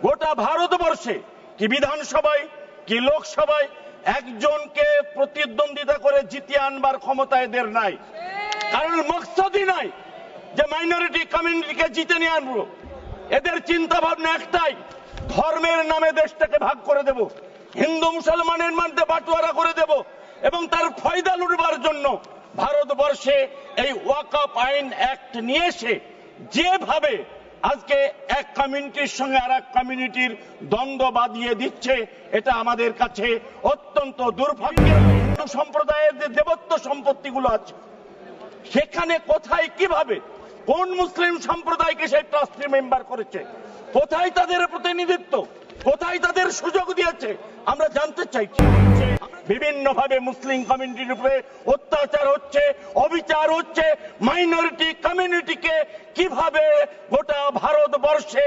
গোটা ভারতবর্ষে কি বিধানসভায় কি লোকসভায় একজনকে প্রতিদ্বন্দ্বিতা করে জিতিয়ে আনবার ক্ষমতা এদের নাই। কারণ মকসদই নাই যে মাইনরিটি কমিউনিটিকে জিতে নিয়ে আনবো। এদের চিন্তা ভাবনা একটাই, ধর্মের নামে দেশটাকে ভাগ করে দেব, হিন্দু মুসলমানের মধ্যে বাটোয়ারা করে দেব এবং তার ফয়দা লুটবার জন্য ভারতবর্ষে এই ওয়াকফ আইন অ্যাক্ট নিয়ে এসে যেভাবে আজকে এক কমিউনিটির সঙ্গে আর এক কমিউনিটির দ্বন্দ্ব বাঁধিয়ে দিচ্ছে, এটা আমাদের কাছে অত্যন্ত দুর্ভাগ্যের। হিন্দু সম্প্রদায়ের যে দেবত্ব সম্পত্তিগুলো আছে সেখানে কোথায় কিভাবে কোন মুসলিম সম্প্রদায়কে সেই ট্রাস্টি মেম্বার করেছে, কোথায় তাদের প্রতিনিধিত্ব, কোথায় তাদের সুযোগ দিয়েছে আমরা জানতে চাইছি। বিভিন্নভাবে মুসলিম কমিউনিটির উপরে অত্যাচার হচ্ছে, অবিচার হচ্ছে। মাইনরিটি কমিউনিটিকে কিভাবে গোটা ভারতবর্ষে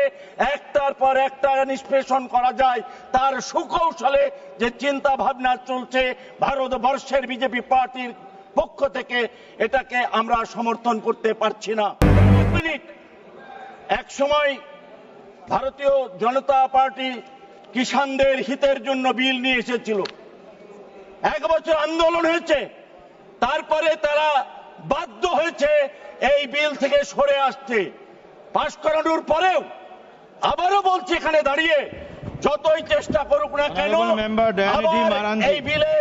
একটার পর একটা নিষ্পেষণ করা যায় তার সুকৌশলে যে চিন্তা ভাবনা চলছে ভারতবর্ষের বিজেপি পার্টির পক্ষ থেকে, এটাকে আমরা সমর্থন করতে পারছি না। এক সময় ভারতীয় জনতা পার্টি কিষানদের হিতের জন্য বিল নিয়ে এসেছিল, 1 বছর আন্দোলন হয়েছে, তারপরে তারা বাধ্য হয়েছে এই বিল থেকে সরে আসতে। পাশ করানোর পরেও আবারও বলছি এখানে দাঁড়িয়ে, যতই চেষ্টা করুক না কেন এই বিলে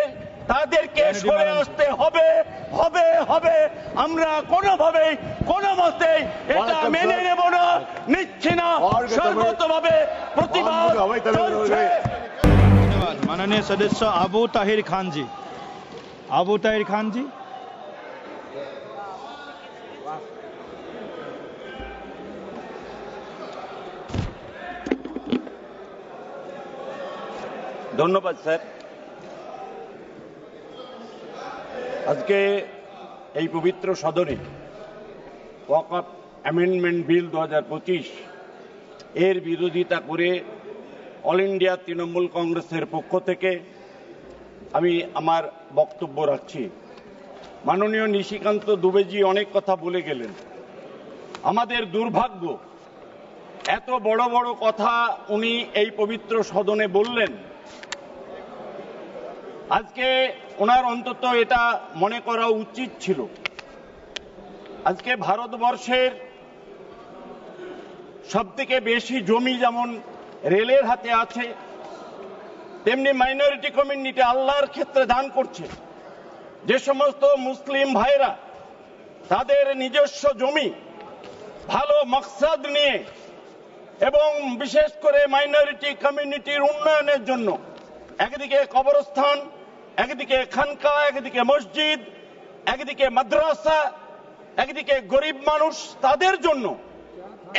তাদেরকে সরে আসতে হবে হবে হবে। আমরা কোনোভাবে কোনো মতে এটা মেনে নেব না, নিচ্ছি না, সর্বতভাবে প্রতিবাদ চলছে। धन्यवाद माननीय सदस्य आबू ताहिर खान जी। आबू ताहिर खान जी। ধন্যবাদ স্যার। আজকে এই পবিত্র সদনে ওয়াকফ অ্যামেন্ডমেন্ট বিল 2025 এর বিরোধিতা করে অল ইন্ডিয়া তৃণমূল কংগ্রেসের পক্ষ থেকে আমি আমার বক্তব্য রাখছি। মাননীয় নিশিকান্ত দুবেজি অনেক কথা বলে গেলেন। আমাদের দুর্ভাগ্য, এত বড় বড় কথা উনি এই পবিত্র সদনে বললেন, আজকে ওনার অন্তত এটা মনে করা উচিত ছিল। আজকে ভারতবর্ষের সবথেকে বেশি জমি যেমন রেলের হাতে আছে, তেমনি মাইনরিটি কমিউনিটি আল্লাহর ক্ষেত্রে দান করছে। যে সমস্ত মুসলিম ভাইরা তাদের নিজস্ব জমি ভালো মকসদ নিয়ে এবং বিশেষ করে মাইনরিটি কমিউনিটির উন্নয়নের জন্য একদিকে কবরস্থান, একদিকে খানকা, একদিকে মসজিদ, একদিকে মাদ্রাসা, একদিকে গরিব মানুষ, তাদের জন্য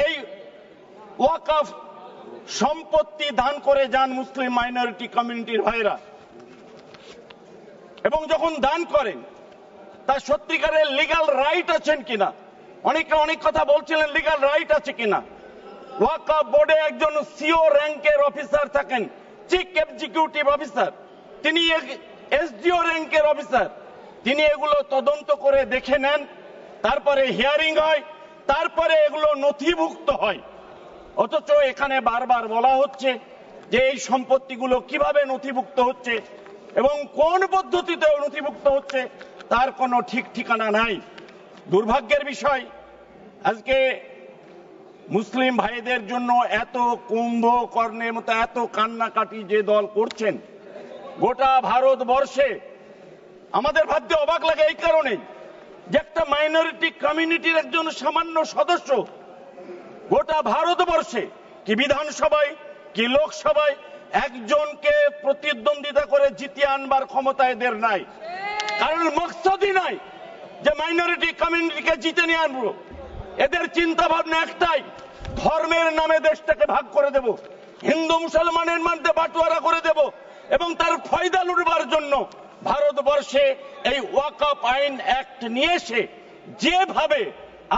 এই ওয়াকফ সম্পত্তি দান করে যান মুসলিম মাইনরিটি কমিউনিটির ভাইরা। এবং যখন দান করেন তার সত্যিকারের লিগ্যাল রাইট আছেন কিনা, অনেকে অনেক কথা বলছিলেন লিগ্যাল রাইট আছে কিনা। ওয়াকফ বোর্ডে একজন সিও র্যাঙ্কের অফিসার থাকেন, চিফ এক্সিকিউটিভ অফিসার, তিনি এসডিও র্যাঙ্কের অফিসার, তিনি এগুলো তদন্ত করে দেখে নেন, তারপরে হিয়ারিং হয়, তারপরে এগুলো নথিভুক্ত হয়। অথচ এখানে বারবার বলা হচ্ছে যে এই সম্পত্তিগুলো কিভাবে নথিভুক্ত হচ্ছে এবং কোন পদ্ধতিতে নথিভুক্ত হচ্ছে তার কোনো ঠিক ঠিকানা নাই। দুর্ভাগ্যের বিষয়, আজকে মুসলিম ভাইদের জন্য এত কুম্ভকর্ণের মতো এত কান্নাকাটি যে দল করছেন গোটা ভারতবর্ষে, আমাদের ভাবতে অবাক লাগে এই কারণে যে একটা মাইনরিটি কমিউনিটির একজন সামান্য সদস্য গোটা ভারতবর্ষে কি বিধানসভায় কি লোকসভায় একজনকে প্রতিদ্বন্দ্বিতা করে জিতিয়ে আনবার ক্ষমতা এদের নাই। কারণ মকসদই নাই যে মাইনরিটি কমিউনিটিকে জিতে নিয়ে আনবো। এদের চিন্তা ভাবনা একটাই, ধর্মের নামে দেশটাকে ভাগ করে দেব, হিন্দু মুসলমানের মধ্যে বাটোয়ারা করে দেব এবং তার ফয়দা লুটবার জন্য ভারতবর্ষে এই ওয়াকফ আইন অ্যাক্ট নিয়ে এসে যেভাবে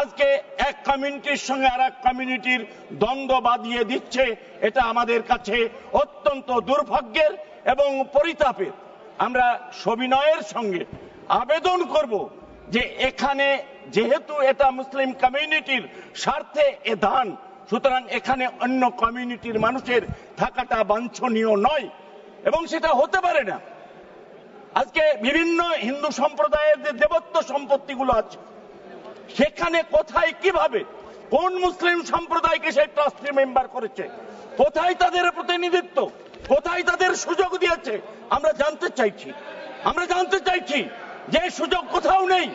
আজকে এক কমিউনিটির সঙ্গে আর এক কমিউনিটির দ্বন্দ্ব বাঁধিয়ে দিচ্ছে, এটা আমাদের কাছে অত্যন্ত দুর্ভাগ্যের এবং পরিতাপের। আমরা সবিনয়ের সঙ্গে আবেদন করব যে এখানে যেহেতু এটা মুসলিম কমিউনিটির স্বার্থে এ দান, সুতরাং এখানে অন্য কমিউনিটির মানুষের থাকাটা বাঞ্ছনীয় নয় এবং সেটা হতে পারে না। আজকে বিভিন্ন হিন্দু সম্প্রদায়ের যে দেবত্ব সম্পত্তিগুলো আছে সেখানে কোথায় কিভাবে কোন মুসলিম সম্প্রদায়কে সেই ট্রাস্টি মেম্বার করেছে, কোথায় তাদের প্রতিনিধিত্ব, কোথায় তাদের সুযোগ দিয়েছে আমরা জানতে চাইছি যে সুযোগ কোথাও নেই।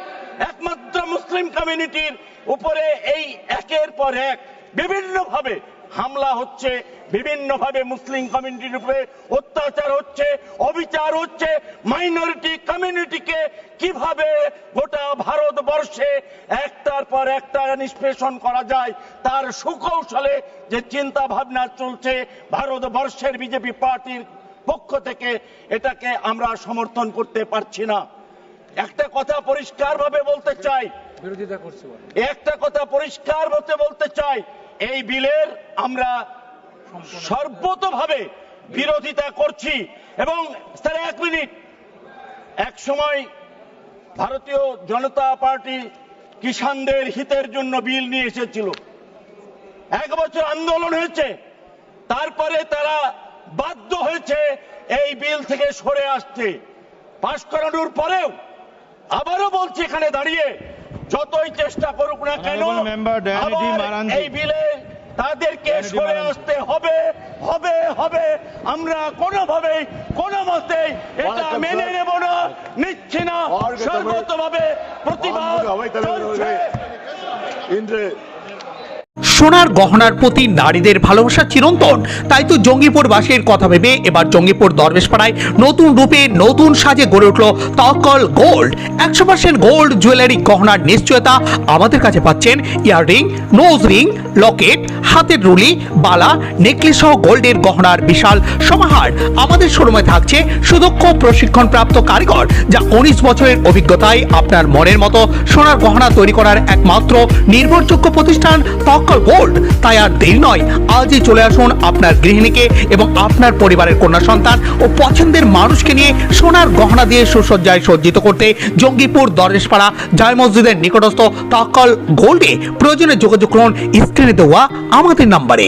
একমাত্র মুসলিম কমিউনিটির উপরে এই একের পর এক বিভিন্নভাবে হামলা হচ্ছে, বিভিন্নভাবে মুসলিম কমিউনিটির উপরে অত্যাচার হচ্ছে, অবিচার হচ্ছে। মাইনরিটি কমিউনিটিকে কিভাবে গোটা ভারতবর্ষে একটার পর একটা নিষ্পেষণ করা যায় তার সুকৌশলে যে চিন্তা ভাবনা চলছে ভারতবর্ষের বিজেপি পার্টির পক্ষ থেকে, এটাকে আমরা সমর্থন করতে পারছি না। একটা কথা পরিষ্কারভাবে বলতে চাই, বিরোধিতা করছে, একটা কথা পরিষ্কার হতে বলতে চাই, এই বিলের আমরা সর্বতভাবে বিরোধিতা করছি। এবং স্যার এক মিনিট, এক সময় ভারতীয় জনতা পার্টি কিষানদের হিতের জন্য বিল নিয়ে এসেছিল, 1 বছর আন্দোলন হয়েছে, তারপরে তারা বাধ্য হয়েছে এই বিল থেকে সরে আসতে। পাশ করানোর পরেও আবারও বলছি এখানে দাঁড়িয়ে, যতই চেষ্টা করুক না কেন এই বিলে তাদেরকে সরে আসতে হবে। আমরা কোনোভাবেই কোনো মতে এটা মেনে নেব না, নিচ্ছি না, সর্বতভাবে প্রতিবাদ চলছে। সোনার গহনার প্রতি নারীদের ভালোবাসা চিরন্তন, তাই তো জঙ্গিপুরবাসীর কথা ভেবে এবার জঙ্গিপুর দরবেশপাড়ায় নতুন রূপে নতুন সাজে গড়ে উঠল তওয়াক্কল গোল্ড। 100% গোল্ড জুয়েলারি গহনার নিশ্চয়তা আমাদের কাছে পাচ্ছেন ইয়াররিং, নোজ রিং, লকেট, হাতের রুলি, বালা, নেকলেস সহ গোল্ডের গহনার বিশাল সমাহার। আমাদের শোরুমে থাকছে সুদক্ষ প্রশিক্ষণপ্রাপ্ত কারিগর, যা 19 বছরের অভিজ্ঞতায় আপনার মনের মতো সোনার গহনা তৈরি করার একমাত্র নির্ভরযোগ্য প্রতিষ্ঠান তওয়াক্কল গোল্ড। তাই আর দেরি নয়, আজই চলে আসুন আপনার গৃহিণীকে এবং আপনার পরিবারের কন্যা সন্তান ও পছন্দের মানুষকে নিয়ে সোনার গহনা দিয়ে সুসজ্জায় সজ্জিত করতে জঙ্গিপুর দরবেশপাড়া জায় মসজিদের নিকটস্থ তওয়াক্কল গোল্ডে প্রয়োজনে যোগাযোগ করুন স্ক্রিনে দেওয়া আমাদের নাম্বারে।